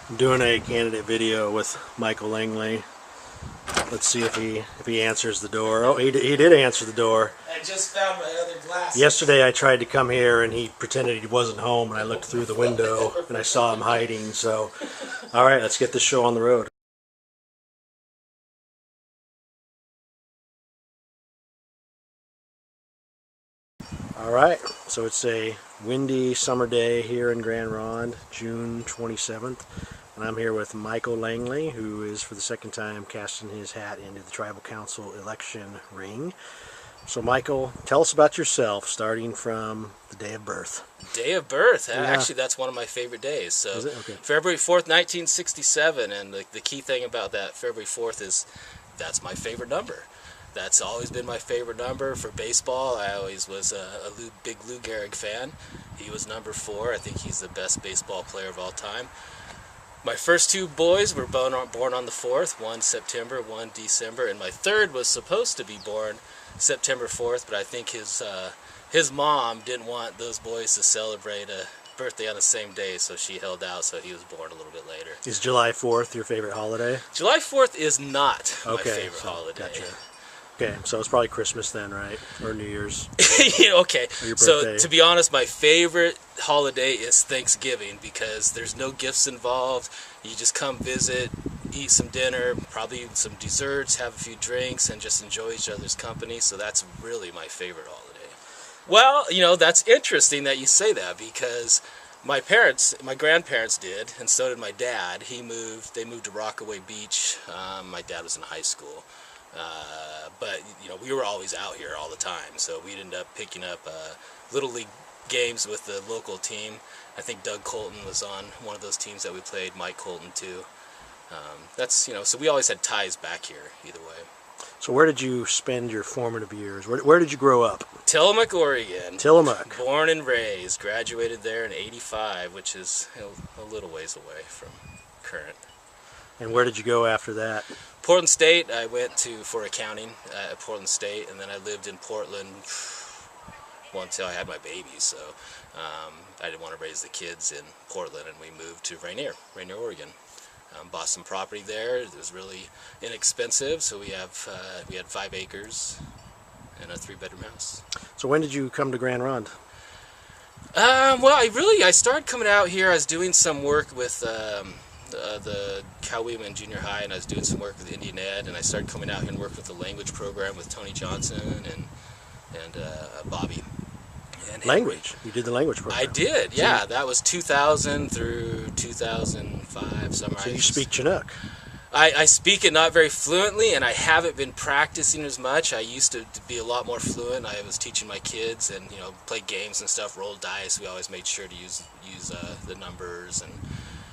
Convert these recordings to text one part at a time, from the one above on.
I'm doing a candidate video with Michael Langley. Let's see if he answers the door. Oh, he did answer the door. I just found my other glasses. Yesterday I tried to come here and he pretended he wasn't home, and I looked through the window and I saw him hiding. So, all right, let's get this show on the road. All right, so it's a windy summer day here in Grand Ronde, June 27th, and I'm here with Michael Langley, who is for the second time casting his hat into the Tribal Council election ring. So Michael, tell us about yourself, starting from the day of birth. Day of birth? Yeah. Actually, that's one of my favorite days. So Is it? Okay. February 4th, 1967, and the key thing about that February 4th is that's my favorite number. That's always been my favorite number for baseball. I always was a big Lou Gehrig fan. He was number 4. I think he's the best baseball player of all time. My first two boys were born on the 4th, one September, one December, and my third was supposed to be born September 4th, but I think his mom didn't want those boys to celebrate a birthday on the same day, so she held out, so he was born a little bit later. Is July 4th your favorite holiday? July 4th is not my Okay, favorite so, holiday. Gotcha. Okay, so it's probably Christmas then, right? Or New Year's? Okay, Or your so birthday. to be honest, my favorite holiday is Thanksgiving because there's no gifts involved. You just come visit, eat some dinner, probably some desserts, have a few drinks, and just enjoy each other's company. So that's really my favorite holiday. Well, you know, that's interesting that you say that because my grandparents did, and so did my dad. They moved to Rockaway Beach. My dad was in high school. But, you know, we were always out here all the time, so we'd end up picking up Little League games with the local team. I think Doug Colton was on one of those teams that we played, Mike Colton too. That's, you know, so we always had ties back here either way. So where did you spend your formative years? Where did you grow up? Tillamook, Oregon. Tillamook. Born and raised. Graduated there in '85, which is, you know, a little ways away from current. And where did you go after that? Portland State, I went to for accounting at Portland State, and then I lived in Portland until I had my baby, so I didn't want to raise the kids in Portland, and we moved to Rainier, Oregon. Bought some property there. It was really inexpensive, so we had 5 acres and a 3-bedroom house. So when did you come to Grand Ronde? Well, I started coming out here. I was doing some work with the Cowieman Junior High, and I was doing some work with Indian Ed, and I started coming out here and working with the language program with Tony Johnson and Bobby. And Language? You did the language program? I did, yeah. That was 2000 through 2005. So you speak Chinuk? I speak it not very fluently, and I haven't been practicing as much. I used to be a lot more fluent. I was teaching my kids, and you know, play games and stuff, roll dice. We always made sure to use the numbers and,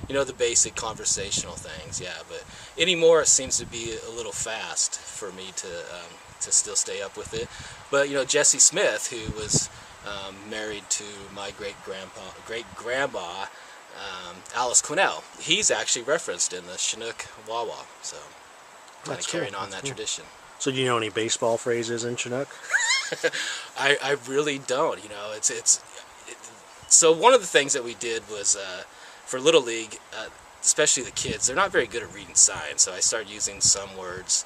you know, the basic conversational things. Yeah, but anymore it seems to be a little fast for me to still stay up with it. But you know, Jesse Smith, who was married to my great grandma Alice Quinnell, he's actually referenced in the Chinuk wawa, so kind of carrying on that tradition. So do you know any baseball phrases in Chinuk? I really don't. You know, so one of the things that we did was for Little League, especially the kids, they're not very good at reading signs, so I started using some words.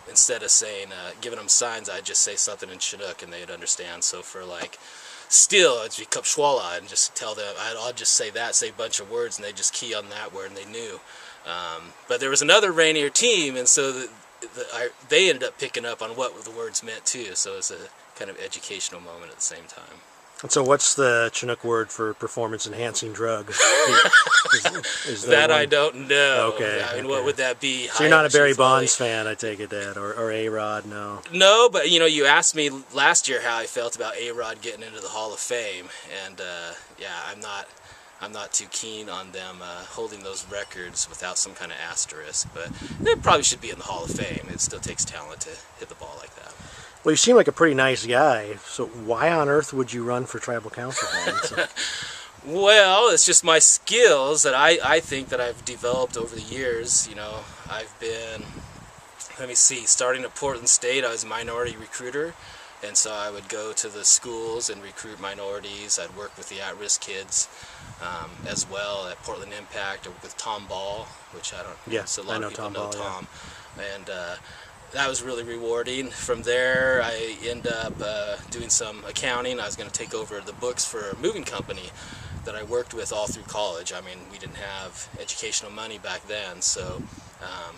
Instead of saying, giving them signs, I'd just say something in Chinuk and they'd understand. So for like, still, it's become Shwala, and just tell them, I'll just say that, say a bunch of words, and they just key on that word, and they knew. But there was another Rainier team, and so they ended up picking up on what the words meant too, so it was a kind of educational moment at the same time. And so what's the Chinook word for performance-enhancing drug? Is that one? I don't know. Okay. I mean, what would that be? So you're not a Barry Bonds fan, I take it, Dad, or A-Rod, no? No, but you know, you asked me last year how I felt about A-Rod getting into the Hall of Fame, and yeah, I'm not too keen on them holding those records without some kind of asterisk, but they probably should be in the Hall of Fame. It still takes talent to hit the ball like that. Well, you seem like a pretty nice guy, so why on earth would you run for tribal council then? Well, it's just my skills that I think that I've developed over the years. You know, I've been, let me see, starting at Portland State, I was a minority recruiter. And so I would go to the schools and recruit minorities. I'd work with the at-risk kids as well at Portland Impact. I worked with Tom Ball, which I don't. Yeah, so a lot I know of people Tom know Ball, Tom, and that was really rewarding. From there, I ended up doing some accounting. I was going to take over the books for a moving company that I worked with all through college. I mean, we didn't have educational money back then, so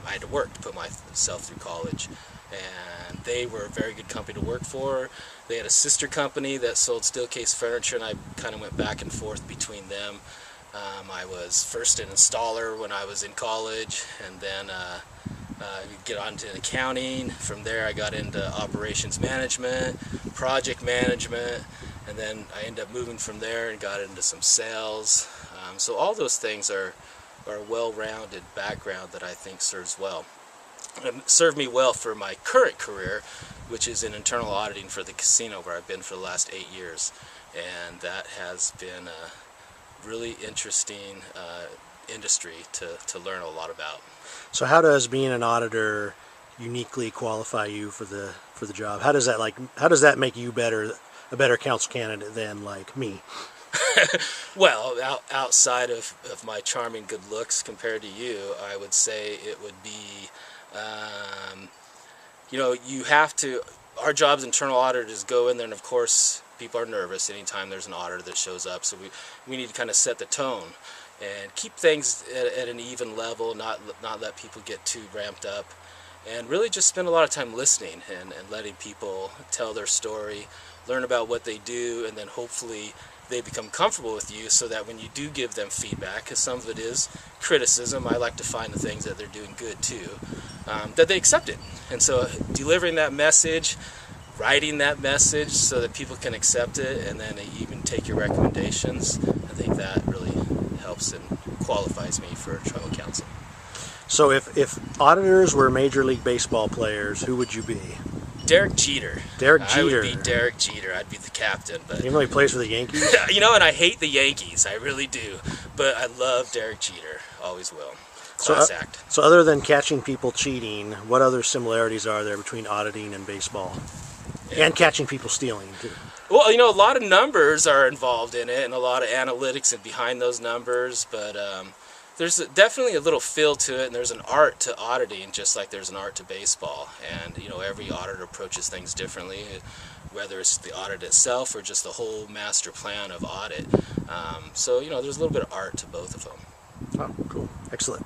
I had to work to put myself through college. And they were a very good company to work for. They had a sister company that sold steel case furniture, and I kind of went back and forth between them. I was first an installer when I was in college, and then get on to accounting. From there I got into operations management, project management, and then I ended up moving from there and got into some sales. So all those things are a well-rounded background that I think serves me well for my current career, which is in internal auditing for the casino, where I've been for the last 8 years. And that has been a really interesting industry to learn a lot about. So how does being an auditor uniquely qualify you for the job? How does that make you a better counsel candidate than like me? Well, outside of my charming good looks compared to you, I would say it would be, you have to, our job as internal auditors go in there, and of course people are nervous anytime there's an auditor that shows up, so we need to kind of set the tone and keep things at an even level, not let people get too ramped up, and really just spend a lot of time listening and letting people tell their story, learn about what they do, and then hopefully they become comfortable with you, so that when you do give them feedback, because some of it is criticism, I like to find the things that they're doing good too, that they accept it. And so delivering that message, writing that message so that people can accept it, and then even take your recommendations, I think that really helps and qualifies me for tribal council. So if auditors were Major League Baseball players, who would you be? Derek Jeter. Derek Jeter. I would be Derek Jeter. I'd be the captain. But even though he plays for the Yankees? And I hate the Yankees. I really do. But I love Derek Jeter. Always will. Class act. So other than catching people cheating, what other similarities are there between auditing and baseball? And catching people stealing, too. Well, a lot of numbers are involved in it, and a lot of analytics and behind those numbers, but there's definitely a little feel to it, and there's an art to auditing, just like there's an art to baseball. And every auditor approaches things differently, whether it's the audit itself or just the whole master plan of audit. So there's a little bit of art to both of them. Oh, cool. Excellent.